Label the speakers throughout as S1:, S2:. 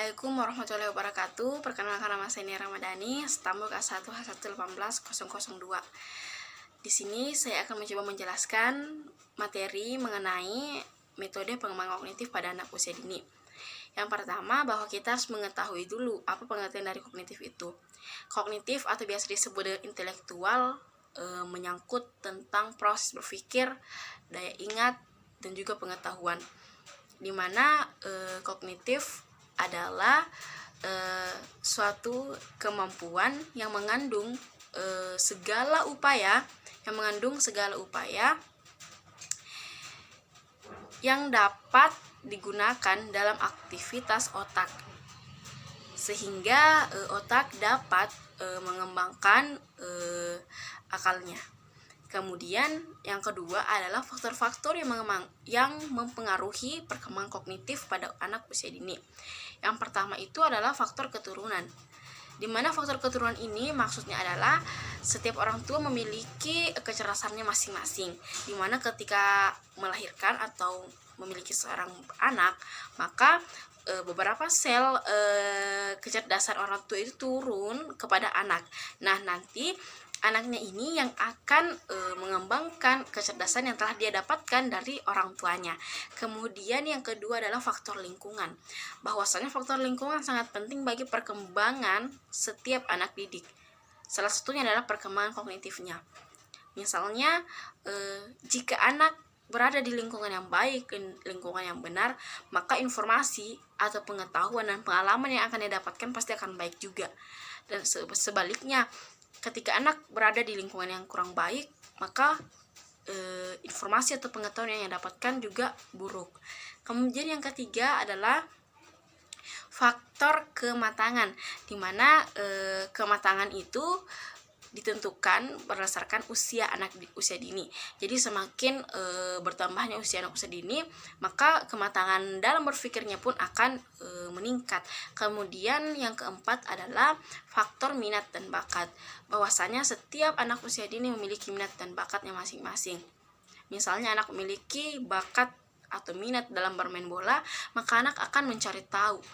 S1: Assalamualaikum warahmatullahi wabarakatuh. Perkenalkan, nama saya Nia Ramadhani, stambul K1H118.002. Di sini saya akan mencoba menjelaskan materi mengenai metode pengembangan kognitif pada anak usia dini. Yang pertama, bahwa kita harus mengetahui dulu apa pengertian dari kognitif itu. Kognitif atau biasa disebut dengan intelektual menyangkut tentang proses berpikir, daya ingat, dan juga pengetahuan. Di mana kognitif adalah suatu kemampuan yang mengandung segala upaya yang dapat digunakan dalam aktivitas otak, sehingga otak dapat mengembangkan akalnya. Kemudian yang kedua adalah faktor-faktor yang mempengaruhi perkembangan kognitif pada anak usia dini. Yang pertama itu adalah faktor keturunan. Di mana faktor keturunan ini maksudnya adalah setiap orang tua memiliki kecerdasannya masing-masing. Di mana ketika melahirkan atau memiliki seorang anak, maka beberapa sel kecerdasan orang tua itu turun kepada anak. Nah, nanti anaknya ini yang akan mengembangkan kecerdasan yang telah dia dapatkan dari orang tuanya. Kemudian yang kedua adalah faktor lingkungan. Bahwasanya faktor lingkungan sangat penting bagi perkembangan setiap anak didik. Salah satunya adalah perkembangan kognitifnya. Misalnya, jika anak berada di lingkungan yang baik, lingkungan yang benar, maka informasi atau pengetahuan dan pengalaman yang akan dia dapatkan pasti akan baik juga. Dan sebaliknya, ketika anak berada di lingkungan yang kurang baik, maka informasi atau pengetahuan yang dapatkan juga buruk. Kemudian yang ketiga adalah faktor kematangan, di mana kematangan itu ditentukan berdasarkan usia anak di usia dini. Jadi semakin bertambahnya usia anak usia dini, maka kematangan dalam berpikirnya pun akan meningkat. Kemudian yang keempat adalah faktor minat dan bakat. Bahwasanya setiap anak usia dini memiliki minat dan bakatnya masing-masing. Misalnya anak memiliki bakat atau minat dalam bermain bola, maka anak akan mencari tahu,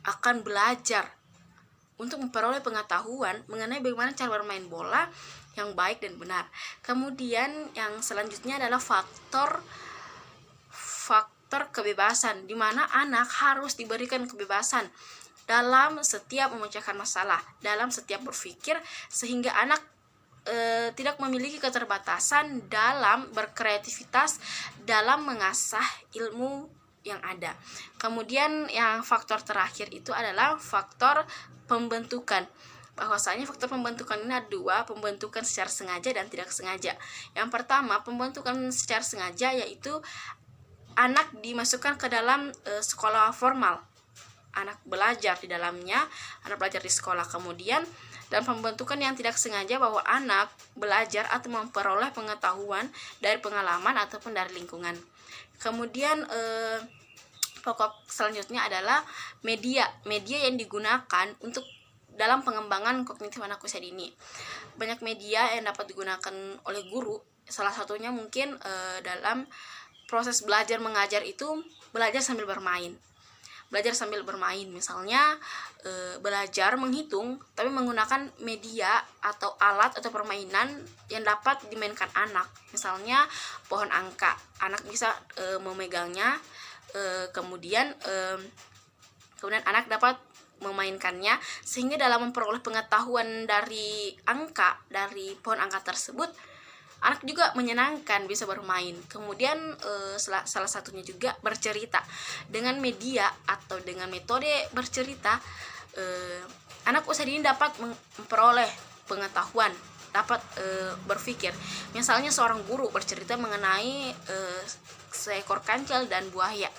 S1: akan belajar untuk memperoleh pengetahuan mengenai bagaimana cara bermain bola yang baik dan benar. Kemudian yang selanjutnya adalah faktor kebebasan, di mana anak harus diberikan kebebasan dalam setiap memecahkan masalah, dalam setiap berpikir, sehingga anak tidak memiliki keterbatasan dalam berkreativitas, dalam mengasah ilmu yang ada. Kemudian yang faktor terakhir itu adalah faktor pembentukan. Bahwasanya faktor pembentukan ini ada dua, pembentukan secara sengaja dan tidak sengaja. Yang pertama, pembentukan secara sengaja, yaitu anak dimasukkan ke dalam sekolah formal. Anak belajar di dalamnya, anak belajar di sekolah. Kemudian dan pembentukan yang tidak sengaja, bahwa anak belajar atau memperoleh pengetahuan dari pengalaman ataupun dari lingkungan. Kemudian pokok selanjutnya adalah media yang digunakan untuk dalam pengembangan kognitif anak usia dini. Banyak media yang dapat digunakan oleh guru. Salah satunya mungkin dalam proses belajar mengajar itu belajar sambil bermain. Misalnya belajar menghitung tapi menggunakan media atau alat atau permainan yang dapat dimainkan anak. Misalnya pohon angka, anak bisa memegangnya, kemudian anak dapat memainkannya, sehingga dalam memperoleh pengetahuan dari angka, dari pohon angka tersebut, anak juga menyenangkan bisa bermain. Kemudian salah satunya juga bercerita. Dengan media atau dengan metode bercerita, anak usia dini dapat memperoleh pengetahuan, dapat berpikir. Misalnya seorang guru bercerita mengenai seekor kancil dan buaya,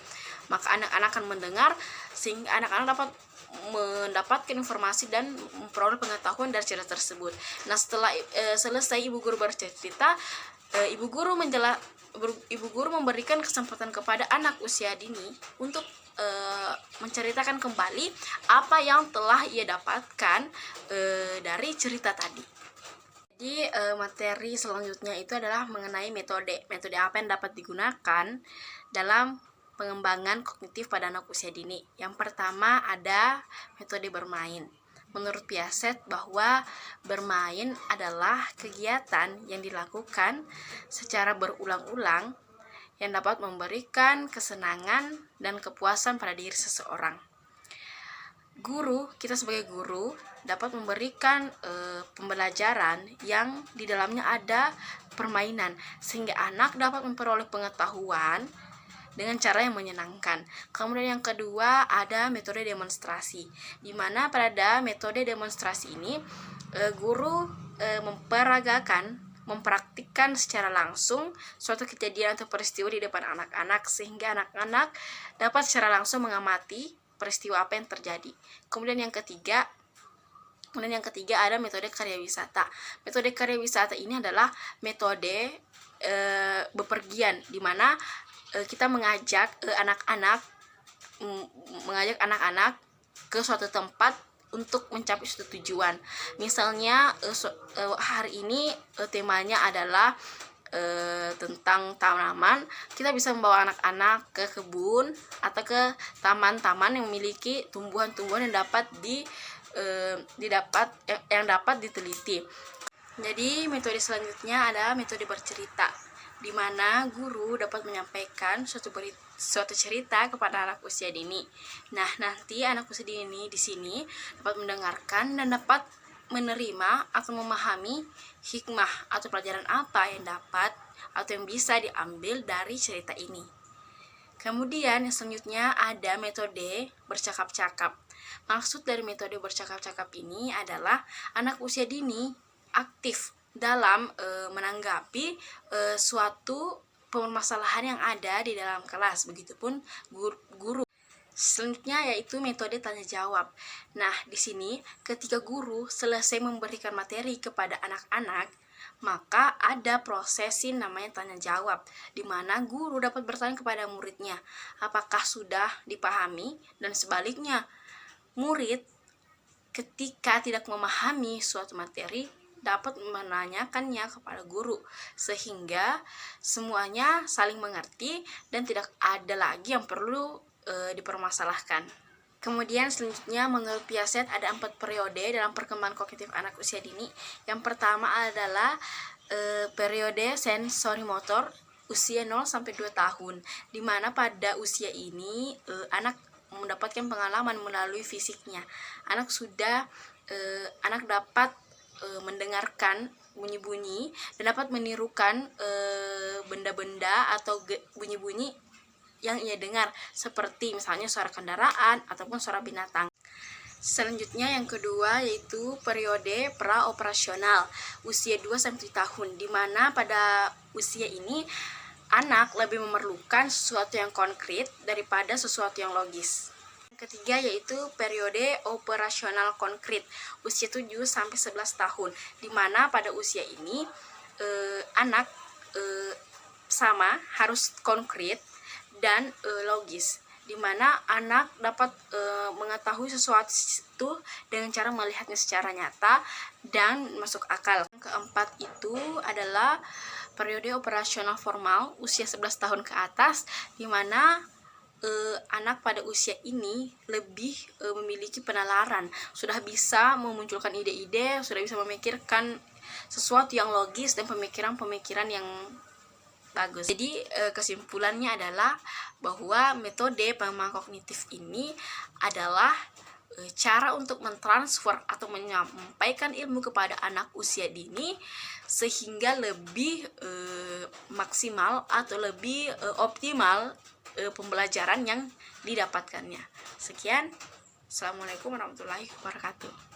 S1: maka anak-anak akan mendengar, sehingga anak-anak dapat mendapatkan informasi dan memperoleh pengetahuan dari cerita tersebut. Nah, setelah selesai ibu guru bercerita, ibu guru memberikan kesempatan kepada anak usia dini untuk menceritakan kembali apa yang telah ia dapatkan dari cerita tadi. Jadi materi selanjutnya itu adalah mengenai metode apa yang dapat digunakan dalam pengembangan kognitif pada anak usia dini. Yang pertama ada metode bermain. Menurut Piaget bahwa bermain adalah kegiatan yang dilakukan secara berulang-ulang yang dapat memberikan kesenangan dan kepuasan pada diri seseorang. Kita sebagai guru dapat memberikan pembelajaran yang di dalamnya ada permainan, sehingga anak dapat memperoleh pengetahuan dengan cara yang menyenangkan. Kemudian yang kedua ada metode demonstrasi, di mana pada metode demonstrasi ini guru mempraktikkan secara langsung suatu kejadian atau peristiwa di depan anak-anak, sehingga anak-anak dapat secara langsung mengamati peristiwa apa yang terjadi. Kemudian yang ketiga ada metode karya wisata. Metode karya wisata ini adalah metode bepergian, di mana kita mengajak anak-anak ke suatu tempat untuk mencapai suatu tujuan. Misalnya hari ini temanya adalah tentang tanaman, kita bisa membawa anak-anak ke kebun atau ke taman-taman yang memiliki tumbuhan-tumbuhan yang dapat diteliti. Jadi metode selanjutnya ada metode bercerita, di mana guru dapat menyampaikan suatu cerita kepada anak usia dini. Nah, nanti anak usia dini di sini dapat mendengarkan dan dapat menerima atau memahami hikmah atau pelajaran apa yang dapat atau yang bisa diambil dari cerita ini. Kemudian yang selanjutnya ada metode bercakap-cakap. Maksud dari metode bercakap-cakap ini adalah anak usia dini aktif dalam menanggapi suatu permasalahan yang ada di dalam kelas, begitupun guru. Selanjutnya yaitu metode tanya jawab. Nah, di sini ketika guru selesai memberikan materi kepada anak-anak, maka ada prosesi namanya tanya jawab, di mana guru dapat bertanya kepada muridnya apakah sudah dipahami, dan sebaliknya murid ketika tidak memahami suatu materi dapat menanyakannya kepada guru, sehingga semuanya saling mengerti dan tidak ada lagi yang perlu dipermasalahkan. Kemudian selanjutnya menurut Piaget ada 4 periode dalam perkembangan kognitif anak usia dini. Yang pertama adalah periode sensorimotor usia 0 sampai 2 tahun, di mana pada usia ini anak mendapatkan pengalaman melalui fisiknya. Anak dapat mendengarkan bunyi-bunyi dan dapat menirukan benda-benda atau bunyi-bunyi yang ia dengar, seperti misalnya suara kendaraan ataupun suara binatang. Selanjutnya yang kedua yaitu periode praoperasional usia 2-3 tahun, di mana pada usia ini anak lebih memerlukan sesuatu yang konkret daripada sesuatu yang logis. Yang ketiga yaitu periode operasional konkret usia 7-11 tahun, di mana pada usia ini anak sama harus konkret dan logis, di mana anak dapat mengetahui sesuatu dengan cara melihatnya secara nyata dan masuk akal. Yang keempat itu adalah periode operasional formal usia 11 tahun ke atas, di mana anak pada usia ini lebih memiliki penalaran, sudah bisa memunculkan ide-ide, sudah bisa memikirkan sesuatu yang logis dan pemikiran-pemikiran yang bagus. Jadi kesimpulannya adalah bahwa metode pengembangan kognitif ini adalah cara untuk mentransfer atau menyampaikan ilmu kepada anak usia dini sehingga lebih maksimal atau lebih optimal pembelajaran yang didapatkannya. Sekian, Assalamualaikum warahmatullahi wabarakatuh.